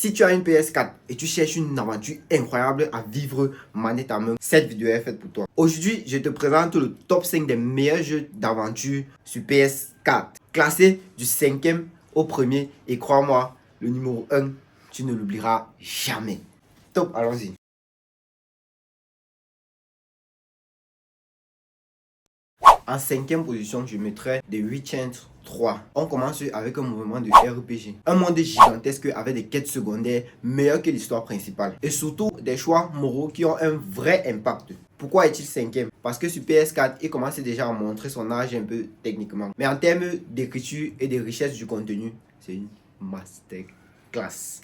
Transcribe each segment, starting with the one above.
Si tu as une PS4 et tu cherches une aventure incroyable à vivre manette à main, cette vidéo est faite pour toi. Aujourd'hui, je te présente le top 5 des meilleurs jeux d'aventure sur PS4. Classé du 5e au premier, et crois-moi, le numéro 1, tu ne l'oublieras jamais. Top, allons-y. En 5e position, je mettrai The Witcher 3. On commence avec un mouvement de RPG. Un monde gigantesque avec des quêtes secondaires meilleures que l'histoire principale. Et surtout, des choix moraux qui ont un vrai impact. Pourquoi est-il 5e? Parce que sur PS4, il commence déjà à montrer son âge un peu techniquement. Mais en termes d'écriture et de richesse du contenu, c'est une masterclass.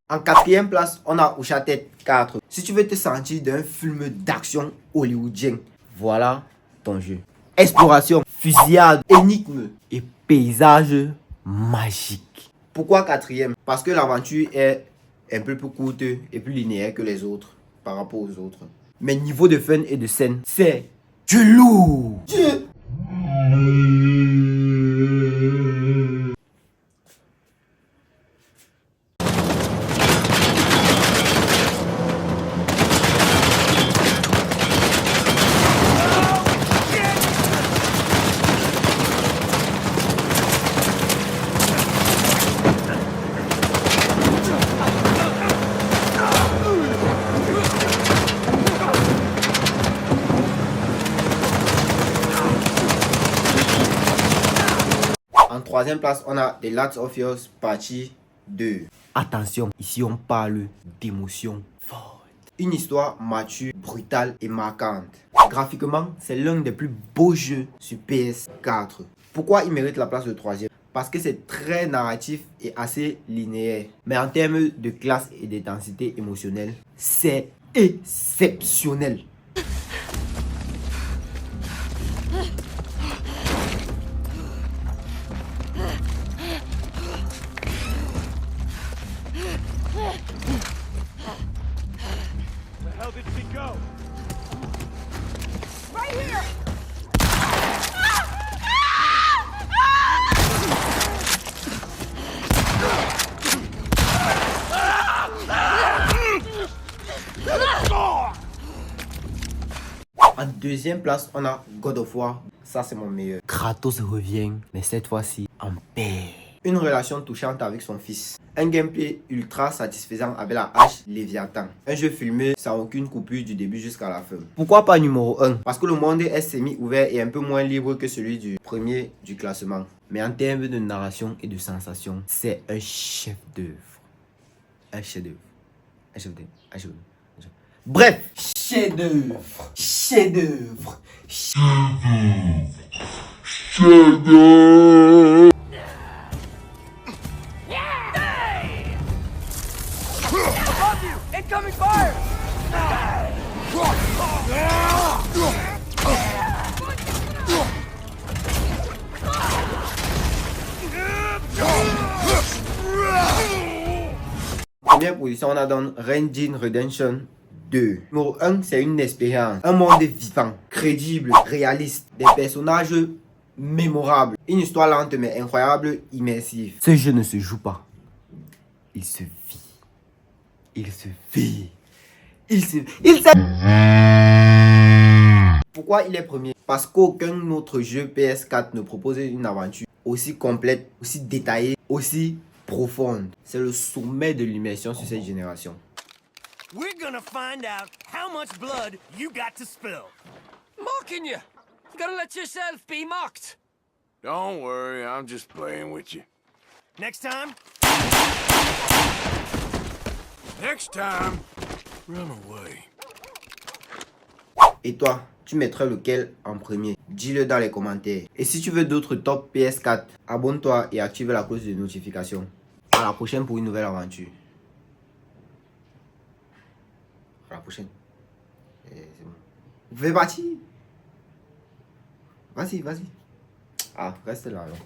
En 4e place, on a Uncharted 4. Si tu veux te sentir d'un film d'action hollywoodien, voilà ton jeu. Exploration, fusillade, énigmes et paysages magiques. Pourquoi 4e? Parce que l'aventure est un peu plus courte et plus linéaire que les autres par rapport aux autres. Mais niveau de fun et de scène, c'est du lourd. En 3e place, on a The Last of Us Partie 2. Attention, ici on parle d'émotion forte. Une histoire mature, brutale et marquante. Graphiquement, c'est l'un des plus beaux jeux sur PS4. Pourquoi il mérite la place de 3e? Parce que c'est très narratif et assez linéaire. Mais en termes de classe et d'intensité émotionnelle, c'est exceptionnel. How did she go? Right here! En 2e place, on a God of War. Ça, c'est mon meilleur. Kratos revient, mais cette fois-ci en paix. Une relation touchante avec son fils. Un gameplay ultra satisfaisant avec la hache Léviathan. Un jeu filmé sans aucune coupure du début jusqu'à la fin. Pourquoi pas numéro 1? Parce que le monde est semi-ouvert et un peu moins libre que celui du premier du classement. Mais en termes de narration et de sensation, c'est un chef-d'œuvre. Un chef-d'œuvre. Un chef-d'œuvre. Un chef-d'œuvre. Bref, chef-d'œuvre. Chef-d'œuvre. Chef-d'œuvre. Above you! Incoming fire! Première position, on a dans Red Dead Redemption 2. Numéro 1, c'est une expérience. Un monde vivant, crédible, réaliste. Des personnages mémorables. Une histoire lente mais incroyable, immersive. Ce jeu ne se joue pas. Il se vit. Il se vit. Il se... Pourquoi il est premier? Parce qu'aucun autre jeu PS4 ne propose une aventure aussi complète, aussi détaillée, aussi profonde. C'est le sommet de l'immersion sur cette génération. We're gonna find out how much blood you got to spill. Mocking you! You gotta let yourself be mocked! Don't worry, I'm just playing with you. Next time, Next time, run away. Et toi, tu mettrais lequel en premier? Dis-le dans les commentaires. Et si tu veux d'autres top PS4, abonne-toi et active la cloche de notification. À la prochaine pour une nouvelle aventure. À la prochaine. C'est bon. Vous pouvez partir. Vas-y, vas-y. Ah, reste là alors.